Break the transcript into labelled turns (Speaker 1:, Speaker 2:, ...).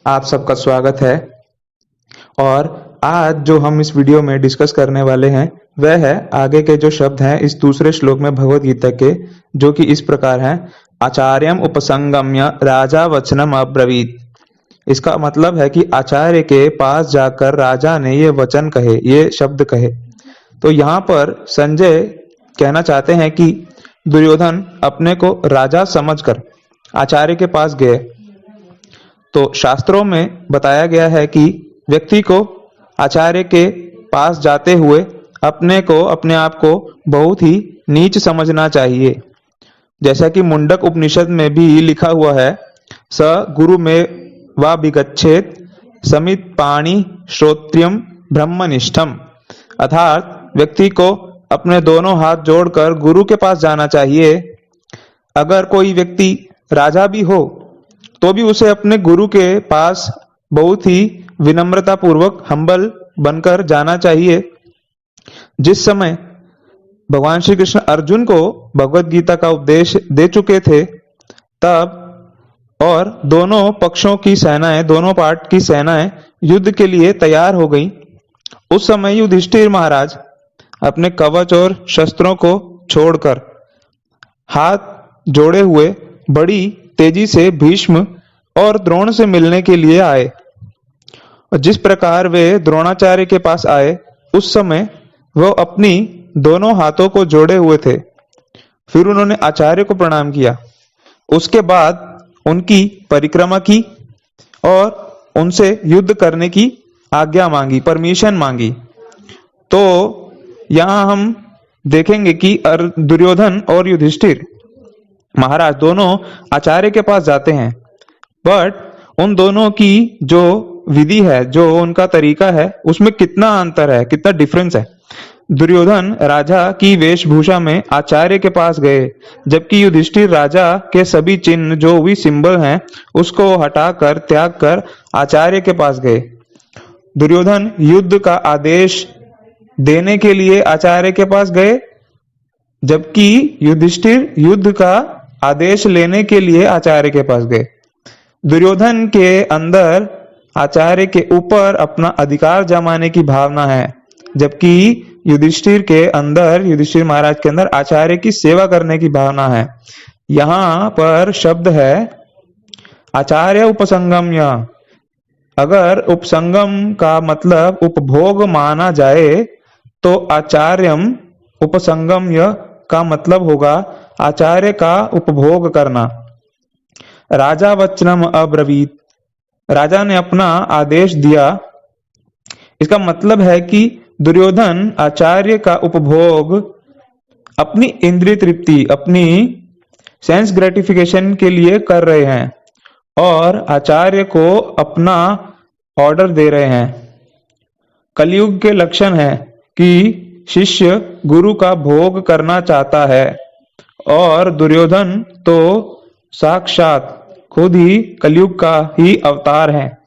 Speaker 1: आप सबका स्वागत है। और आज जो हम इस वीडियो में डिस्कस करने वाले हैं वह है आगे के जो शब्द हैं इस दूसरे श्लोक में भगवत गीता के, जो कि इस प्रकार हैं। आचार्यम उपसंगम्य राजा वचनम अब्रवीत। इसका मतलब है कि आचार्य के पास जाकर राजा ने ये वचन कहे, ये शब्द कहे। तो यहाँ पर संजय कहना चाहते हैं कि दुर्योधन अपने को राजा समझकर आचार्य के पास गए। तो शास्त्रों में बताया गया है कि व्यक्ति को आचार्य के पास जाते हुए अपने आप को बहुत ही नीच समझना चाहिए। जैसा कि मुंडक उपनिषद में भी लिखा हुआ है, स गुरु में वा विगच्छेत समित पाणी श्रोत्रियम ब्रह्मनिष्ठम। अर्थात व्यक्ति को अपने दोनों हाथ जोड़कर गुरु के पास जाना चाहिए। अगर कोई व्यक्ति राजा भी हो तो भी उसे अपने गुरु के पास बहुत ही विनम्रता पूर्वक हम्बल बनकर जाना चाहिए। जिस समय भगवान श्री कृष्ण अर्जुन को भगवत गीता का उपदेश दे चुके थे, तब और दोनों पक्षों की सेनाएं, दोनों पार्ट की सेनाएं युद्ध के लिए तैयार हो गईं। उस समय युधिष्ठिर महाराज अपने कवच और शस्त्रों को छोड़कर हाथ जोड़े हुए बड़ी तेजी से भीष्म और द्रोण से मिलने के लिए आए। जिस प्रकार वे द्रोणाचार्य के पास आए, उस समय वो अपनी दोनों हाथों को जोड़े हुए थे। फिर उन्होंने आचार्य को प्रणाम किया। उसके बाद उनकी परिक्रमा की और उनसे युद्ध करने की आज्ञा मांगी, परमिशन मांगी। तो यहां हम देखेंगे कि दुर्योधन और युधिष्ठिर महाराज दोनों आचार्य के पास जाते हैं, बट उन दोनों की जो विधि है, जो उनका तरीका है, उसमें कितना अंतर है, कितना डिफरेंस है। दुर्योधन राजा की वेशभूषा में आचार्य के पास गए, जबकि युधिष्ठिर राजा के सभी चिन्ह, जो भी सिंबल हैं, उसको हटाकर त्याग कर आचार्य के पास गए। दुर्योधन युद्ध का आदेश देने के लिए आचार्य के पास गए, जबकि युधिष्ठिर युद्ध का आदेश लेने के लिए आचार्य के पास गए। दुर्योधन के अंदर आचार्य के ऊपर अपना अधिकार जमाने की भावना है, जबकि युधिष्ठिर महाराज के अंदर आचार्य की सेवा करने की भावना है। यहाँ पर शब्द है आचार्य उपसंगम्य। अगर उपसंगम का मतलब उपभोग माना जाए तो आचार्यम उपसंगम्य का मतलब होगा आचार्य का उपभोग करना। राजा वचनम अब्रवीत, राजा ने अपना आदेश दिया। इसका मतलब है कि दुर्योधन आचार्य का उपभोग अपनी इंद्रिय तृप्ति, अपनी सेंस ग्रेटिफिकेशन के लिए कर रहे हैं और आचार्य को अपना ऑर्डर दे रहे हैं। कलयुग के लक्षण है कि शिष्य गुरु का भोग करना चाहता है, और दुर्योधन तो साक्षात खुद ही कलयुग का ही अवतार है।